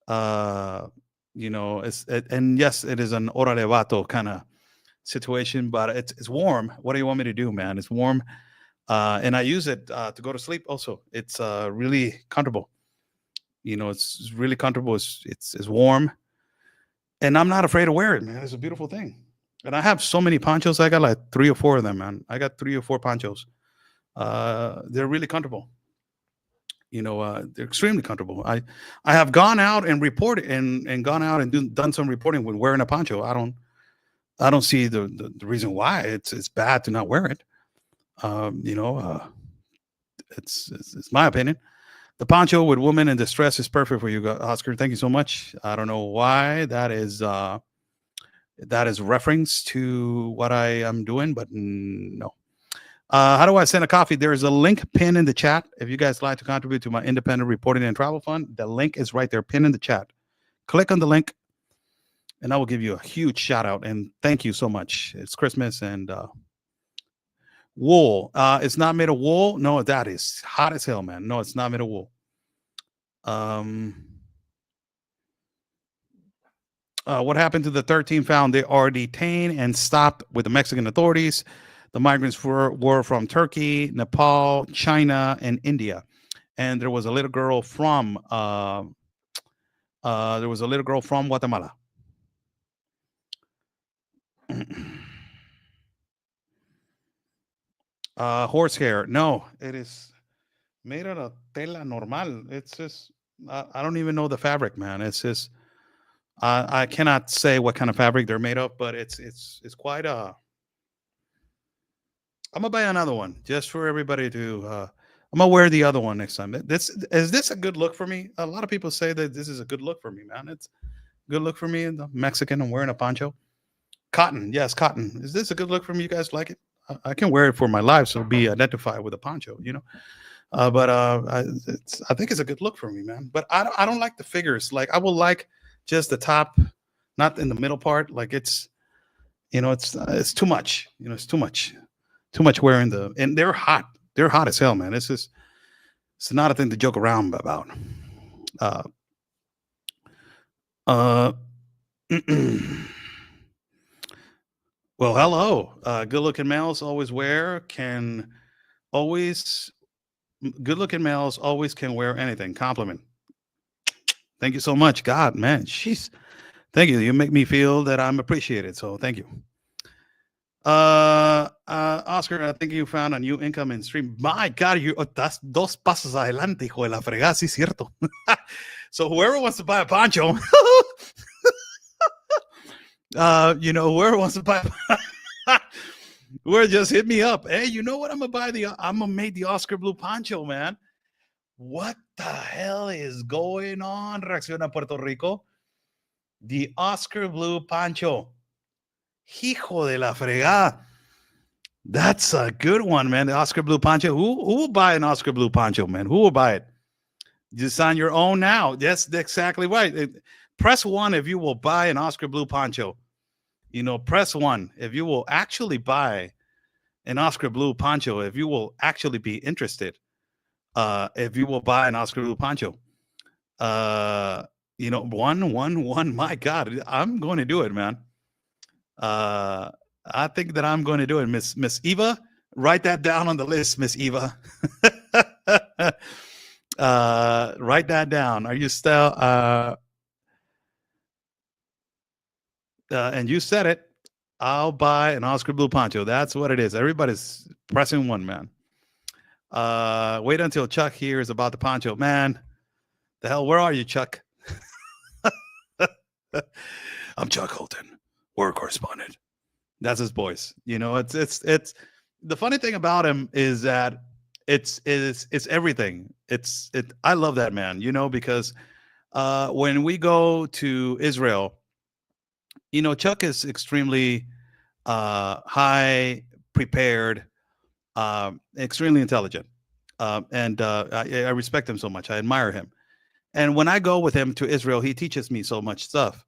And yes, it is an orale vato kind of situation, but it's warm. What do you want me to do, man? It's warm. And I use it to go to sleep also. It's really comfortable. It's really comfortable. It's warm, and I'm not afraid to wear it, man. It's a beautiful thing. And I have so many ponchos. I got like 3 or 4 of them, man. I got 3 or 4 ponchos. They're really comfortable. They're extremely comfortable. I have gone out and reported and gone out and done some reporting with wearing a poncho. I don't see the reason why it's bad to not wear it. It's my opinion. The poncho with women in distress is perfect for you, Oscar. Thank you so much. I don't know why that is reference to what I am doing, but no. How do I send a coffee? There is a link pinned in the chat. If you guys like to contribute to my independent reporting and travel fund, the link is right there, pinned in the chat. Click on the link, and I will give you a huge shout out. And thank you so much. It's Christmas and wool. It's not made of wool. No, that is hot as hell, man. No, it's not made of wool. What happened to the 13 found? They are detained and stopped with the Mexican authorities. The migrants were from Turkey, Nepal, China, and India. And there was a little girl from Guatemala. Horsehair. No, it is. made out of tela normal. It's just I don't even know the fabric, man. It's just I cannot say what kind of fabric they're made of, but it's quite I'm gonna buy another one just for everybody to. I'm gonna wear the other one next time. This a good look for me? A lot of people say that this is a good look for me, man. It's a good look for me. The Mexican, I'm wearing a poncho. Cotton, yes, cotton. Is this a good look for me? You guys like it? I can wear it for my life, so be identified with a poncho, you know. I think it's a good look for me, man. But I don't like the figures. Like I will like just the top, not in the middle part. Like it's too much. You know, it's too much wearing the and they're hot. They're hot as hell, man. It's not a thing to joke around about. Uh, uh, well, hello. Good looking males always wear can always good looking males always can wear anything. Compliment. Thank you so much. God, man. Jeez. Thank you. You make me feel that I'm appreciated. So thank you. Oscar, I think you found a new income in stream. My God, you that's dos pasos adelante, hijo de la fregada, sí, cierto. So whoever wants to buy a poncho, whoever wants to buy, whoever just hit me up. Hey, you know what? I'm gonna make the Oscar Blue poncho, man. What the hell is going on? Reacciona Puerto Rico. The Oscar Blue poncho. Hijo de la fregada. That's a good one, man. The Oscar Blue poncho. Who will buy an Oscar Blue poncho, man? Who will buy it? Just on your own now. That's exactly right. Press 1 if you will buy an Oscar Blue poncho. You know, press 1 if you will actually buy an Oscar Blue poncho. If you will actually be interested. If you will buy an Oscar Blue poncho. One. My God, I'm going to do it, man. I think that I'm going to do it, Miss Eva. Write that down on the list, Miss Eva. Write that down. Are you still? And you said it. I'll buy an Oscar Blue poncho. That's what it is. Everybody's pressing 1, man. Wait until Chuck hears about the poncho, man. The hell, where are you, Chuck? I'm Chuck Holton, war correspondent. That's his voice. You know, it's the funny thing about him is that it's everything. I love that man, you know, because when we go to Israel, you know, Chuck is extremely high prepared, extremely intelligent. And I respect him so much. I admire him. And when I go with him to Israel, he teaches me so much stuff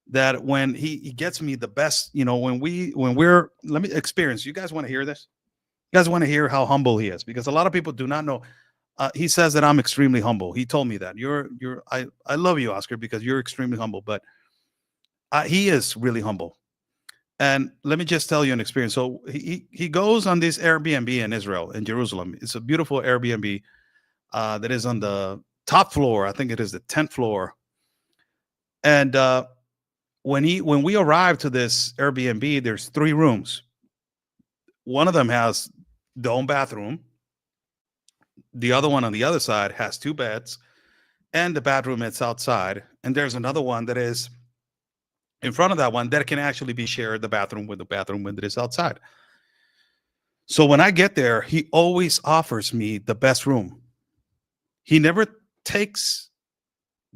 that when he gets me the best, you know, when we're let me experience. You guys want to hear this? You guys want to hear how humble he is? Because a lot of people do not know. He says that I'm extremely humble. He told me that I love you, Oscar, because you're extremely humble. But he is really humble. And let me just tell you an experience. So he goes on this Airbnb in Israel, in Jerusalem. It's a beautiful Airbnb that is on the top floor. I think it is the 10th floor. And when we arrived to this Airbnb, there's 3 rooms. One of them has the own bathroom. The other one on the other side has 2 beds, and the bathroom is outside. And there's another one that is in front of that one that can actually be shared, the bathroom with that is outside. So when I get there, he always offers me the best room. He never takes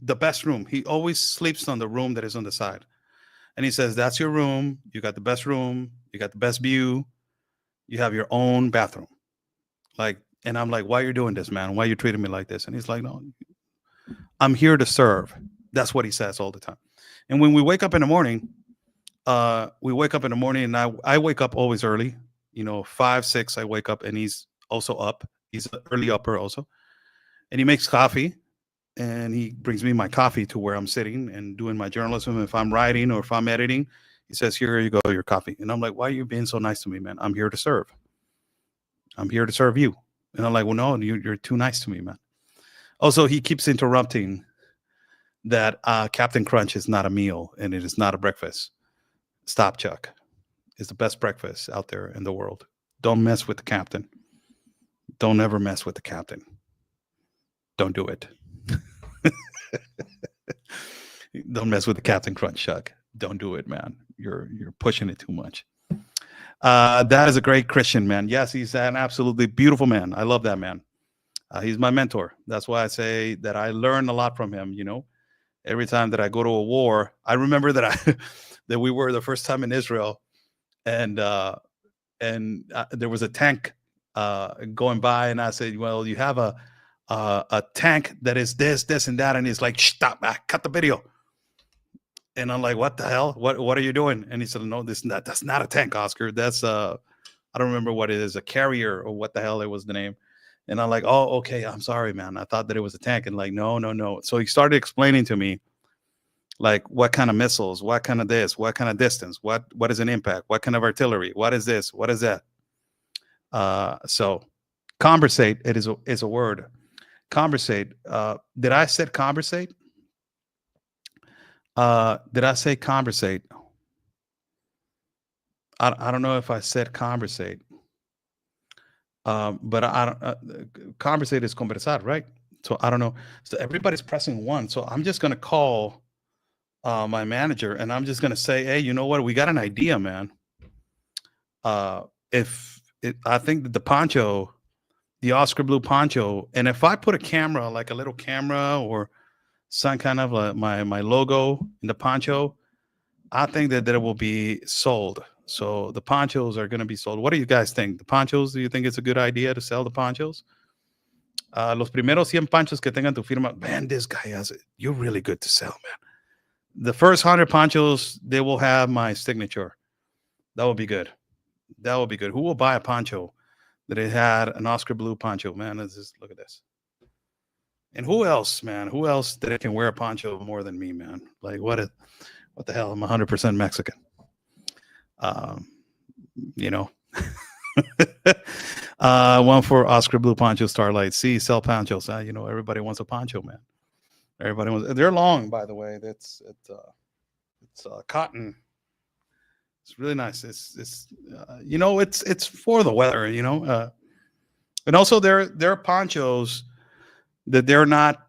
the best room. He always sleeps on the room that is on the side. And he says, that's your room. You got the best room. You got the best view. You have your own bathroom. And I'm like, why are you doing this, man? Why are you treating me like this? And he's like, no, I'm here to serve. That's what he says all the time. And when we wake up in the morning, and I wake up always early, you know, 5, 6, I wake up and he's also up. He's an early upper also. And he makes coffee and he brings me my coffee to where I'm sitting and doing my journalism. If I'm writing or if I'm editing, he says, here you go, your coffee. And I'm like, why are you being so nice to me, man? I'm here to serve. I'm here to serve you. And I'm like, well, no, you're too nice to me, man. Also, he keeps interrupting that Captain Crunch is not a meal and it is not a breakfast. Stop, Chuck. It's the best breakfast out there in the world. Don't mess with the captain. Don't ever mess with the captain. Don't do it. Don't mess with the Captain Crunch, Chuck. Don't do it, man. You're pushing it too much. That is a great Christian, man. Yes, he's an absolutely beautiful man. I love that man. He's my mentor. That's why I say that I learn a lot from him. Every time that I go to a war, I remember that that we were the first time in Israel, and there was a tank going by, and I said, "Well, you have a tank that is this, and that," and he's like, "Stop! Cut the video." And I'm like, "What the hell? What are you doing?" And he said, "No, that's not a tank, Oscar. That's I don't remember what it is, a carrier or what the hell it was the name." And I'm like, "Oh, okay. I'm sorry, man. I thought that it was a tank." And like, no. So he started explaining to me, like, what kind of missiles, what kind of this, what kind of distance, what is an impact, what kind of artillery, what is this, what is that. So conversate, it is a word. Conversate. Did I say conversate? Did I say conversate? I don't know if I said conversate. But I don't, conversate is conversar, right? So I don't know. So everybody's pressing one. So I'm just gonna call my manager, and I'm just gonna say, "Hey, you know what? We got an idea, man. I think that the poncho, the Oscar blue poncho, and if I put a camera, like a little camera or some kind of my logo in the poncho, I think that it will be sold. So the ponchos are going to be sold. What do you guys think? The ponchos, do you think it's a good idea to sell the ponchos? Los primeros 100 ponchos que tengan tu firma, man, this guy has it. You're really good to sell, man. The first 100 ponchos, they will have my signature. That would be good. That would be good. Who will buy a poncho that it had an Oscar blue poncho? Man, let's just look at this. And who else, man? Who else that it can wear a poncho more than me, man? Like, what the hell? I'm 100% Mexican. You know. One for Oscar blue poncho starlight. See, sell ponchos. Everybody wants a poncho, man. Everybody wants. They're long, by the way. It's cotton. It's really nice. It's for the weather. And also there are ponchos that they're not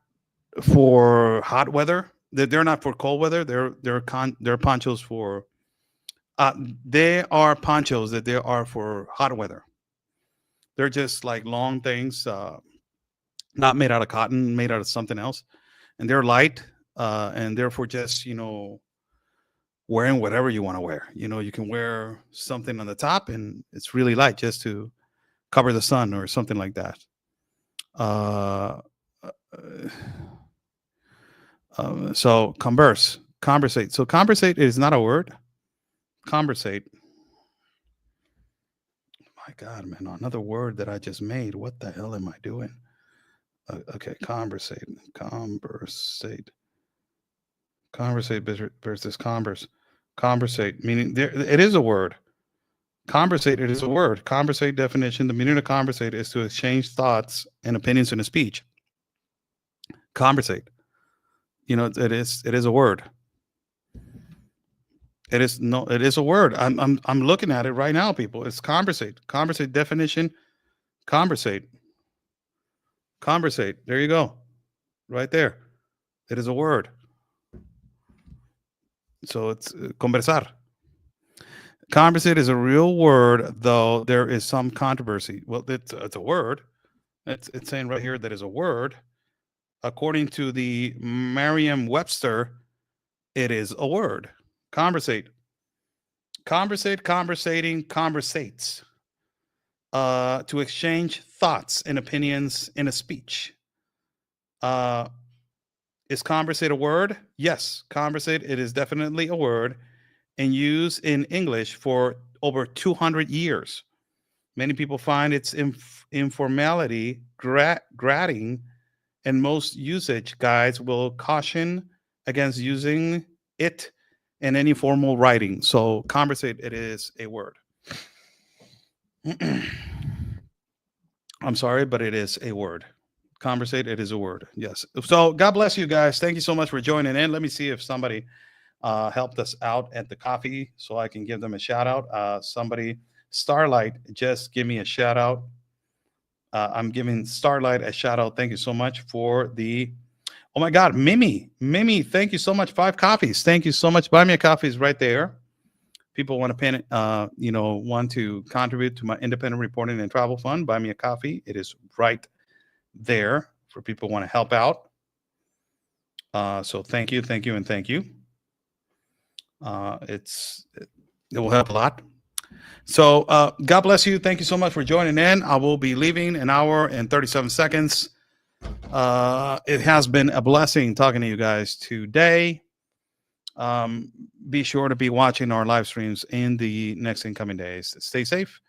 for hot weather. That they're not for cold weather. They're ponchos for. They are ponchos that they are for hot weather. They're just like long things, not made out of cotton, made out of something else, and they're light, and therefore just wearing whatever you want to wear. You can wear something on the top, and it's really light, just to cover the sun or something like that. So conversate. So conversate is not a word. Conversate. My God, man, another word that I just made. What the hell am I doing? Okay, conversate versus converse. Conversate, meaning it is a word. Conversate, it is a word. Conversate definition, the meaning of conversate is to exchange thoughts and opinions in a speech. Conversate. It is a word. It is a word. I'm looking at it right now, people. It's conversate. Conversate definition. Conversate. Conversate. There you go. Right there. It is a word. So it's conversar. Conversate is a real word, though there is some controversy. Well, it's a word. It's saying right here that is a word. According to the Merriam-Webster, it is a word. Conversate. Conversate, conversating, conversates. To exchange thoughts and opinions in a speech. Is conversate a word? Yes, conversate, it is definitely a word and used in English for over 200 years. Many people find its informality grating, and most usage guides will caution against using it in any formal writing. So conversate, it is a word. I'm sorry, but it is a word. Conversate, it is a word. Yes. So God bless you guys. Thank you so much for joining in. Let me see if somebody helped us out at the coffee so I can give them a shout out. Somebody, Starlight, just give me a shout out. I'm giving Starlight a shout out. Thank you so much for the. Oh my God, Mimi, thank you so much. 5 coffees. Thank you so much. Buy me a coffee is right there. People want to pay, want to contribute to my independent reporting and travel fund. Buy me a coffee. It is right there for people who want to help out. So thank you, and thank you. It will help a lot. So God bless you. Thank you so much for joining in. I will be leaving an hour and 37 seconds. It has been a blessing talking to you guys today. Be sure to be watching our live streams in the next incoming days. Stay safe.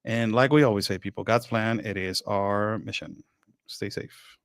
And like we always say, people, God's plan, it is our mission. Stay safe.